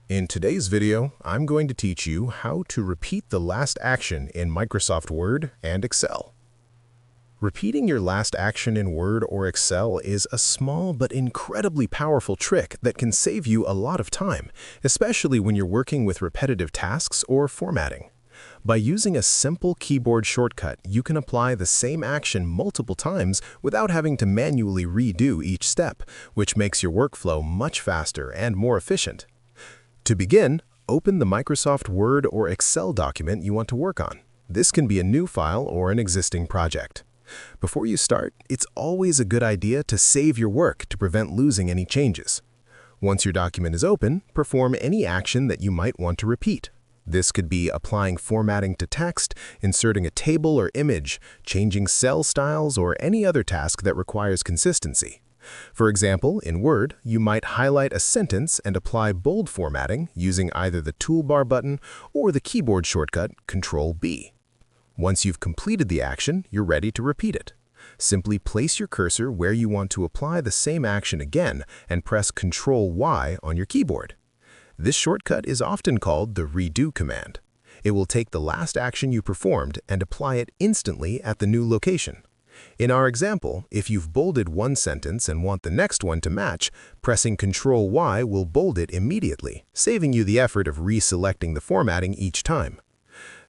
In today's video, I'm going to teach you how to repeat the last action in Microsoft Word and Excel. Repeating your last action in Word or Excel is a small but incredibly powerful trick that can save you a lot of time, especially when you're working with repetitive tasks or formatting. By using a simple keyboard shortcut, you can apply the same action multiple times without having to manually redo each step, which makes your workflow much faster and more efficient. To begin, open the Microsoft Word or Excel document you want to work on. This can be a new file or an existing project. Before you start, it's always a good idea to save your work to prevent losing any changes. Once your document is open, perform any action that you might want to repeat. This could be applying formatting to text, inserting a table or image, changing cell styles, or any other task that requires consistency. For example, in Word, you might highlight a sentence and apply bold formatting using either the toolbar button or the keyboard shortcut Control-B. Once you've completed the action, you're ready to repeat it. Simply place your cursor where you want to apply the same action again and press Control-Y on your keyboard. This shortcut is often called the redo command. It will take the last action you performed and apply it instantly at the new location. In our example, if you've bolded one sentence and want the next one to match, pressing Control-Y will bold it immediately, saving you the effort of reselecting the formatting each time.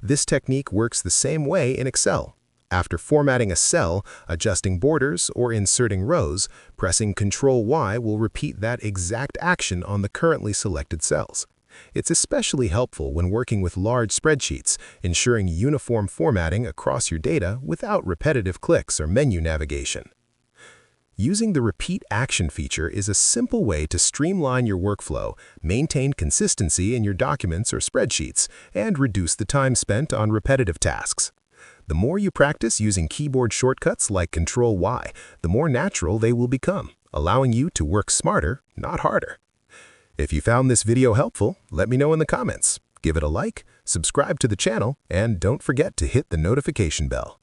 This technique works the same way in Excel. After formatting a cell, adjusting borders, or inserting rows, pressing Control-Y will repeat that exact action on the currently selected cells. It's especially helpful when working with large spreadsheets, ensuring uniform formatting across your data without repetitive clicks or menu navigation. Using the Repeat Action feature is a simple way to streamline your workflow, maintain consistency in your documents or spreadsheets, and reduce the time spent on repetitive tasks. The more you practice using keyboard shortcuts like Control-Y, the more natural they will become, allowing you to work smarter, not harder. If you found this video helpful, let me know in the comments. Give it a like, subscribe to the channel, and don't forget to hit the notification bell.